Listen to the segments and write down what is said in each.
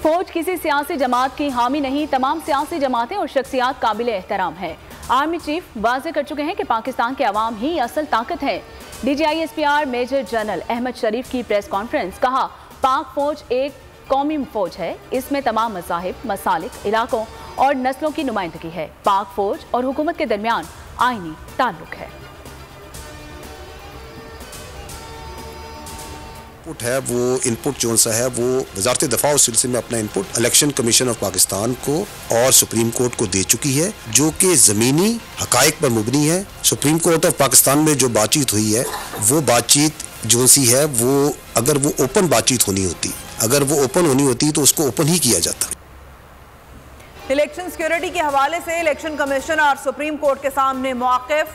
फौज किसी सियासी जमात की हामी नहीं, तमाम सियासी जमातें और शख्सियात काबिल एहतराम है। आर्मी चीफ वाज़ेह कर चुके हैं कि पाकिस्तान के अवाम ही असल ताकत है। DGISPR मेजर जनरल अहमद शरीफ की प्रेस कॉन्फ्रेंस, कहा पाक फौज एक कौमी फौज है, इसमें तमाम मज़ाहिब, मसालिक, इलाकों और नस्लों की नुमाइंदगी है। पाक फौज और हुकूमत के दरमियान आईनी ताल्लुक है। इनपुट है वो इनपुट जो सा है वो वजारत दफा उस सिलसिले में अपना input election commission of Pakistan को और सुप्रीम कोर्ट को दे चुकी है, जो कि ज़मीनी हकायक पर मुबनी है। सुप्रीम कोर्ट ऑफ पाकिस्तान में जो बातचीत हुई है वो बातचीत जो सी है वो अगर वो ओपन बातचीत होनी होती, अगर वो ओपन होनी होती तो उसको ओपन ही किया जाता। इलेक्शन सिक्योरिटी के हवाले से इलेक्शन कमीशन और सुप्रीम कोर्ट के सामने मौक़िफ़।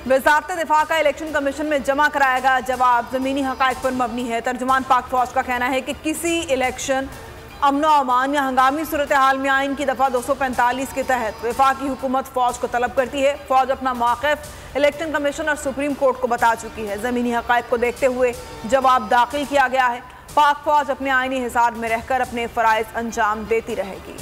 वज़ारत दिफा का इलेक्शन कमीशन में जमा कराया गया जवाब ज़मीनी हक़ाइक़ पर मबनी है। तर्जुमान पाक फौज का कहना है कि किसी इलेक्शन अमन व अमान या हंगामी सूरत हाल में आइन की दफ़ा 245 के तहत वफाकी हुकूमत फ़ौज को तलब करती है। फ़ौज अपना मौक़िफ़ इलेक्शन कमीशन और सुप्रीम कोर्ट को बता चुकी है। ज़मीनी हक़ाइक़ को देखते हुए जवाब दाखिल किया गया है। पाक फौज अपने आइनी हिसाब में रहकर अपने फ़राइज़ अंजाम देती रहेगी।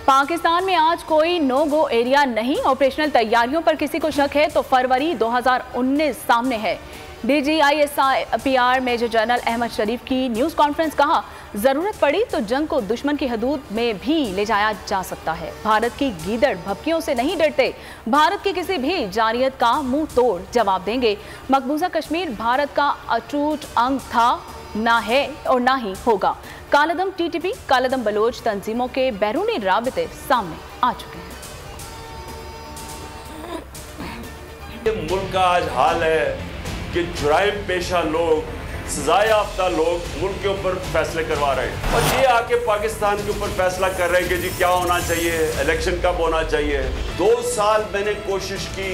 पाकिस्तान में आज कोई नो गो एरिया नहीं। ऑपरेशनल तैयारियों पर किसी को शक है तो फरवरी 2019 सामने है। DGISPR मेजर जनरल अहमद शरीफ की न्यूज़ कॉन्फ्रेंस, कहा ज़रूरत पड़ी तो जंग को दुश्मन की हदूद में भी ले जाया जा सकता है। भारत की गीदड़ भपकियों से नहीं डरते, भारत की किसी भी जारियत का मुंह तोड़ जवाब देंगे। मकबूजा कश्मीर भारत का अटूट अंग था, ना है और ना ही होगा। कालादम TTP, कालादम बलोच तंजीमों के बैरूनी राबिते सामने आ चुके हैं। मुल्क का आज हाल है कि जुराइम पेशा लोग, सजा याफ्ता लोग मुल्क के ऊपर फैसले करवा रहे हैं और ये आके पाकिस्तान के ऊपर फैसला कर रहे हैं कि जी क्या होना चाहिए, इलेक्शन कब होना चाहिए। 2 साल मैंने कोशिश की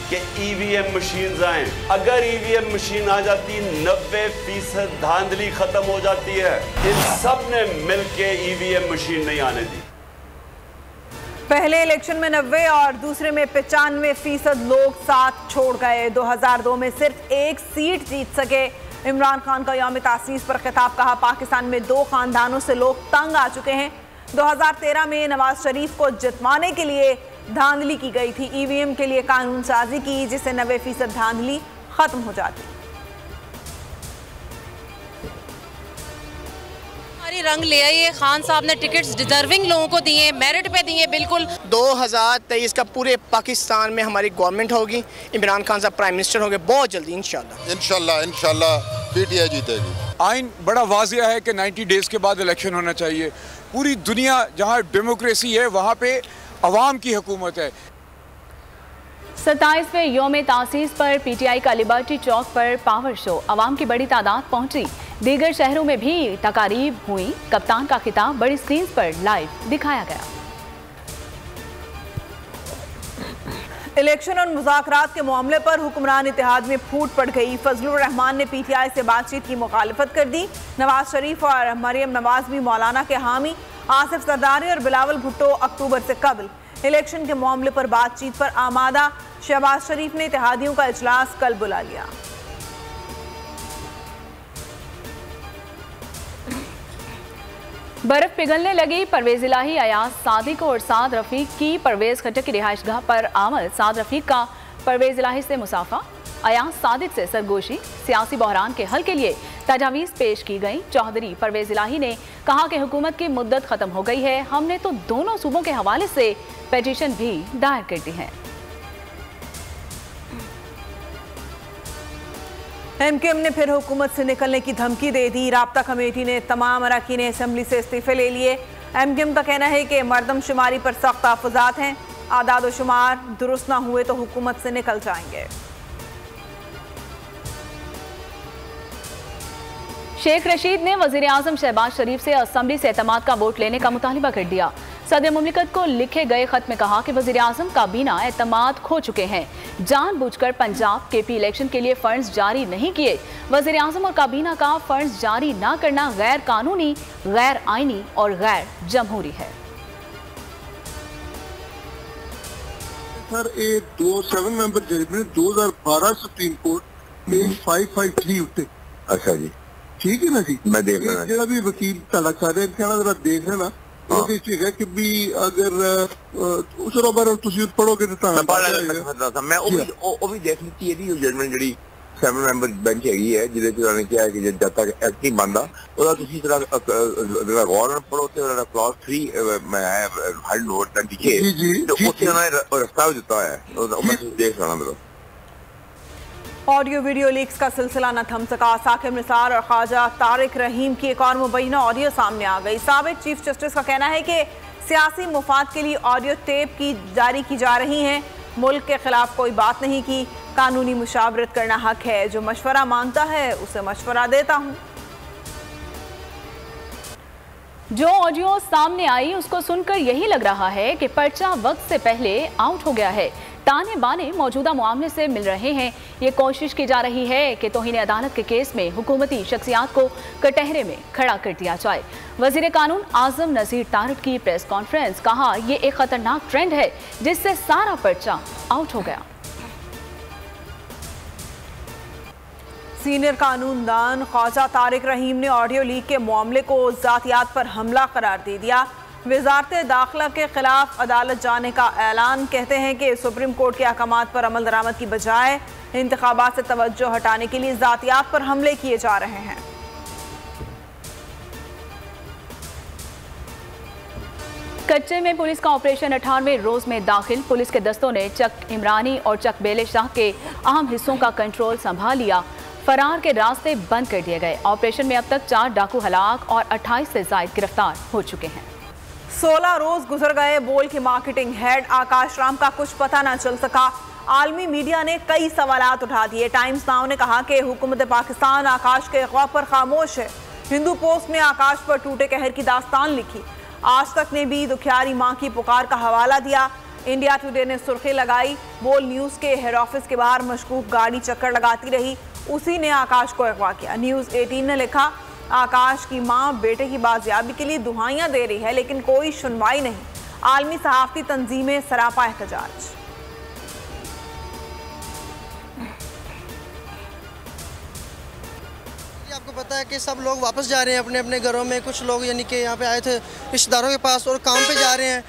कि EVM मशीन आए। अगर EVM मशीन आ जाती 90% धांधली खत्म हो जाती है। इन सब ने मिलके EVM मशीन नहीं आने दी। पहले इलेक्शन में 90 और दूसरे में 95% लोग साथ छोड़ गए। 2002 में सिर्फ 1 सीट जीत सके। इमरान खान का यौम तासीस पर खिताब, कहा पाकिस्तान में 2 खानदानों से लोग तंग आ चुके हैं। 2013 में नवाज शरीफ को जितवाने के लिए धांधली की गई थी। EVM के लिए कानून साजी की जिससे 90% धांधली खत्म हो जाती। रंग ले आइए, खान साहब ने टिकट्स डिजर्विंग लोगों को दिए, मेरिट पे दिए। बिल्कुल 2023 का पूरे पाकिस्तान में हमारी गवर्नमेंट होगी, इमरान खान साहब प्राइम मिनिस्टर होंगे बहुत जल्दी इंशाल्लाह PTI जीतेगी। आइन बड़ा वाज़िया है कि 90 डेज़ के बाद इलेक्शन होना चाहिए। पूरी दुनिया जहाँ डेमोक्रेसी है वहाँ पे अवाम की हुकूमत है। 27वें यौम तासीस पर PTI का लिबर्टी चौक पर पावर शो, अवाम की बड़ी तादाद पहुंची। दीगर शहरों में भी तकारीब हुई। कप्तान का खिताब बड़ी स्क्रीन पर लाइव दिखाया गया। इलेक्शन और मुज़ाकरात के मामले पर हुक्मरान इत्तेहाद में फूट पड़ गई। फजलुर रहमान ने PTI से बातचीत की मुखालफत कर दी। नवाज शरीफ और मरियम नवाज भी मौलाना के हामी। आसिफ सरदारी और बिलावल भुट्टो अक्टूबर से कबल इलेक्शन के मामले पर बातचीत पर आमादा। शहबाज शरीफ ने इत्तेहादियों का इजलास कल बुला लिया। बर्फ पिघलने लगी। परवेज इलाही, अयाज सादिक और साद रफीक की परवेज खट्टक की रिहाइशगाह पर आमद। साद रफीक का परवेज इलाही से मुसाफा, अयाज सादिक से सरगोशी। सियासी बहरान के हल के लिए तजावीज़ पेश की गई। चौधरी परवेज इलाही ने कहा कि हुकूमत की मुद्दत खत्म हो गई है, हमने तो दोनों सूबों के हवाले से पिटीशन भी दायर कर दी है। MKM ने फिर हुकूमत से निकलने की धमकी दे दी। राब्ता कमेटी ने तमाम अरकान असम्बली से इस्तीफे ले लिए। MKM का कहना है कि मरदमशुमारी पर सख्त तहफ़्फ़ुज़ात हैं, आदाद व शुमार दुरुस्त ना हुए तो हुकूमत से निकल जाएंगे। शेख रशीद ने वज़ीर आज़म शहबाज शरीफ से असम्बली से एतमाद का वोट लेने का मुतालिबा कर दिया। सदर मुमलिकत को लिखे गए खत में कहा कि वज़ीर आज़म काबीना एतमाद खो चुके हैं, जानबूझकर पंजाब KP इलेक्शन के लिए फंड्स जारी नहीं किए। वज़ीर आज़म और काबीना का फंड्स जारी ना करना गैर कानूनी, गैर आइनी और गैर जमहूरी है। सर एक 7 मेंबर जज ने 2012 सुप्रीम कोर्ट में 553 उत्ते अच्छा जी, ठीक है ना जी, मैं देख रहा हूं। जरा भी वकील ताला सारे कहना जरा देख लेना ठीक है कि भी अगर उस बार तुम पढ़ोगे तो मैं वो भी देख लीती है जजमेंट जी 7 ਮੈਂਬਰ ਬੈਂਚ ਹੈਗੀ ਹੈ ਜਿਹਦੇ ਚ ਉਹਨਾਂ ਨੇ ਕਿਹਾ ਕਿ ਜਦ ਤੱਕ ਐਕਟ ਨਹੀਂ ਬਣਦਾ ਉਹਦਾ ਤੁਸੀਂ ਜਿਹੜਾ ਗੌਰ ਨਾਲ ਪੜੋ ਤੇ ਉਹਦਾ ਕਲਾਸ 3 ਮੈਂ ਹੈਡ ਨੋਟ 26 ਤੇ ਉੱਥੇ ਉਹਨਾਂ ਨੇ ਰਸਤਾ ਵੀ ਦਿੱਤਾ ਹੈ ਉਹ ਮੈਂ ਦੇਖ ਲੈਣਾ ਮੇਰਾ। ऑडियो वीडियो लीक्स का सिलसिला न थम सका। साकिब निसार और ख्वाजा तारिक रहीम की एक और मुबैना ऑडियो सामने आ गई। साबिक चीफ जस्टिस का कहना है कि सियासी मुफाद के लिए ऑडियो टेप की जारी की जा रही हैं। मुल्क के खिलाफ कोई बात नहीं की, कानूनी मुशावरत करना हक है, जो मशवरा मांगता है उसे मशवरा देता हूँ। जो ऑडियो सामने आई उसको सुनकर यही लग रहा है कि पर्चा वक्त से पहले आउट हो गया है। ताने बाने मौजूदा मामले से मिल रहे हैं। ये कोशिश की जा रही है कि तौहीन अदालत के केस में हुकूमती शख्सियात को कटहरे में खड़ा कर दिया जाए। वजीर कानून आजम नज़ीर तारिक की प्रेस कॉन्फ्रेंस, कहा ये एक खतरनाक ट्रेंड है जिससे सारा पर्चा आउट हो गया। सीनियर कानूनदान ख्वाजा तारिक रहीम ने ऑडियो लीक के मामले को जातियात पर हमला करार दे दिया। वजारत दाखिला के खिलाफ अदालत जाने का ऐलान। कहते हैं कि सुप्रीम कोर्ट के अहकामात पर अमल दरामद की बजाय इंतखाबात से तवज्जो हटाने के लिए जातियात पर हमले किए जा रहे हैं। कच्चे में पुलिस का ऑपरेशन 98वें रोज में दाखिल। पुलिस के दस्तों ने चक इमरानी और चक बेले शाह के अहम हिस्सों का कंट्रोल संभाल लिया। फरार के रास्ते बंद कर दिए गए। ऑपरेशन में अब तक 4 डाकू हलाक और 28 से ज्यादा गिरफ्तार हो चुके हैं। 16 रोज गुजर गए। बोल के मार्केटिंग हेड आकाश राम का कुछ पता न चल सका। आलमी मीडिया ने कई सवालात उठा दिए। टाइम्स नाउ ने कहा कि हुकूमत पाकिस्तान आकाश के अगवा पर खामोश है। हिंदू पोस्ट ने आकाश पर टूटे कहर की दास्तान लिखी। आज तक ने भी दुखियारी मां की पुकार का हवाला दिया। इंडिया टुडे ने सुर्खी लगाई, बोल न्यूज के हेड ऑफिस के बाहर मशकूक गाड़ी चक्कर लगाती रही, उसी ने आकाश को अगवा किया। न्यूज 18 ने लिखा, आकाश की मां बेटे की बाजियाबी के लिए दुहाइयां दे रही है लेकिन कोई सुनवाई नहीं। आलमी सहाफती तंजीमें सरापा एहतजाज। आपको पता है कि सब लोग वापस जा रहे हैं अपने अपने घरों में। कुछ लोग यानी कि यहाँ पे आए थे रिश्तेदारों के पास और काम पे जा रहे हैं।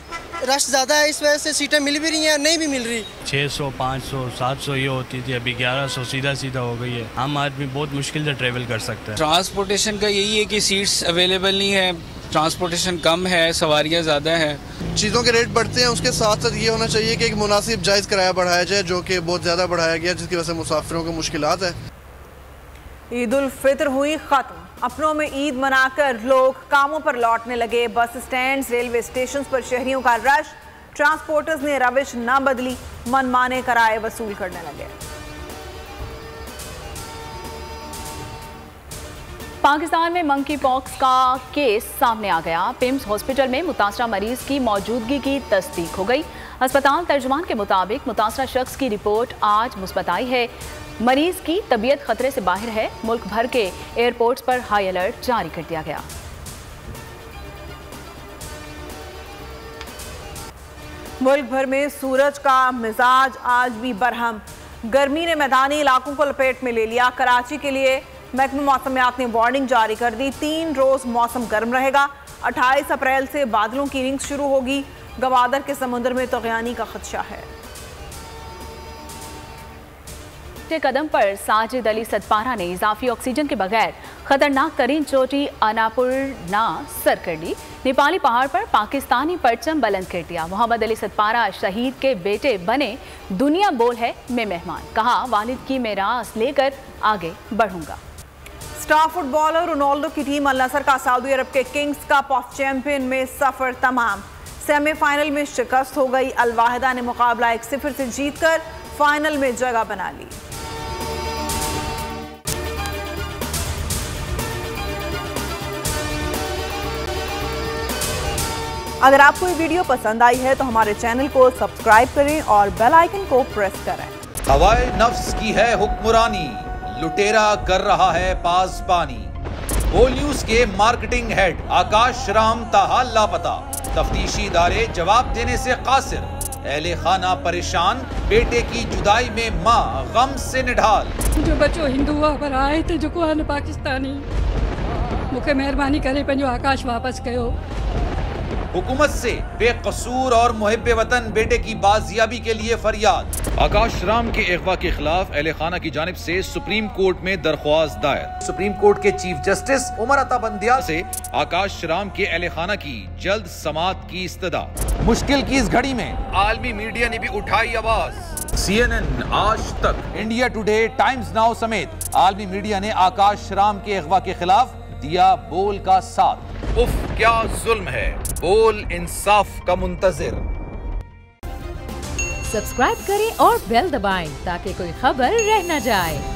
रश ज़्यादा है, इस वजह से सीटें मिल भी रही हैं, नहीं भी मिल रही। 600, 500, 700 ये होती थी, अभी 1100 सीधा हो गई है। आम आदमी बहुत मुश्किल से ट्रेवल कर सकता है। ट्रांसपोर्टेशन का यही है कि सीट्स अवेलेबल नहीं है, ट्रांसपोर्टेशन कम है, सवारियाँ ज़्यादा है। चीज़ों के रेट बढ़ते हैं, उसके साथ साथ ये होना चाहिए कि एक मुनासिब जायज़ किराया बढ़ाया जाए, जो कि बहुत ज़्यादा बढ़ाया गया, जिसकी वजह से मुसाफिरों को मुश्किलात है। ईद उल फित्र हुई खत्म। अपनों में ईद मनाकर लोग कामों पर लौटने लगे। बस स्टैंड, रेलवे स्टेशन पर शहरियों का रश। ट्रांसपोर्टर्स ने रविश न बदली, मनमाने किराए वसूल करने लगे। पाकिस्तान में मंकी पॉक्स का केस सामने आ गया। पिम्स हॉस्पिटल में मुतासरा मरीज की मौजूदगी की तस्दीक हो गई। अस्पताल तर्जुमान के मुताबिक मुतासरा शख्स की रिपोर्ट आज मुस्बत आई है। मरीज की तबीयत खतरे से बाहर है। मुल्क भर के एयरपोर्ट्स पर हाई अलर्ट जारी कर दिया गया। मुल्क भर में सूरज का मिजाज आज भी बरहम। गर्मी ने मैदानी इलाकों को लपेट में ले लिया। कराची के लिए महकमा मौसमियात ने वार्निंग जारी कर दी। 3 रोज मौसम गर्म रहेगा। 28 अप्रैल से बादलों की रिंग शुरू होगी। गवादर के समुद्र में तग़यानी का खदशा है। कदम पर साजिद अली सतपारा ने इजाफी ऑक्सीजन के बगैर खतरनाक तरीन चोटी अन्नपूर्णा सर कर ली। नेपाली पहाड़ पर पाकिस्तानी परचम बुलंद कर दिया। मोहम्मद अली सतपारा शहीद के बेटे बने। दुनिया बोल है मैं मेहमान, कहा वालिद की मेरास लेकर आगे बढ़ूंगा। स्टार फुटबॉलर रोनाल्डो की टीम अल नसर का सऊदी अरब के किंग्स कप ऑफ चैंपियन में सफर तमाम। सेमीफाइनल में शिकस्त हो गई। अल वाहिदा ने मुकाबला 1-0 से जीतकर फाइनल में जगह बना ली। अगर आपको ये वीडियो पसंद आई है तो हमारे चैनल को सब्सक्राइब करें और बेल आइकन को प्रेस करें। हवाए नफ्स की है हुक्मरानी, लुटेरा कर रहा है पासबानी। बोल न्यूज के मार्केटिंग हेड आकाश राम ताहा लापता। तफ्तीशी इदारे जवाब देने से कासिर। अहले खाना परेशान, बेटे की जुदाई में मां गम से निढाल। जो बच्चो हिंदू पर आए थे जो को पाकिस्तानी, मुझे मेहरबानी करे पंहिंजो आकाश वापस कयो। हुकूमत से बेकसूर और मुहिब्बे वतन बेटे की बाजियाबी के लिए फरियाद। आकाश राम के अगवा के खिलाफ अहले खाना की जानिब से सुप्रीम कोर्ट में दरख्वास्त दायर। सुप्रीम कोर्ट के चीफ जस्टिस उमर अता बंदियाल से आकाश राम के अहले खाना की जल्द समाअत की इस्तदा। मुश्किल की इस घड़ी में आलमी मीडिया ने भी उठाई आवाज। CNN, आज तक, इंडिया टुडे, टाइम्स नाउ समेत आलमी मीडिया ने आकाश राम के अगवा के खिलाफ दिया बोल का साथ। उफ क्या जुल्म है, बोल इंसाफ का मुंतजिर। सब्सक्राइब करें और बेल दबाएं ताकि कोई खबर रह न जाए।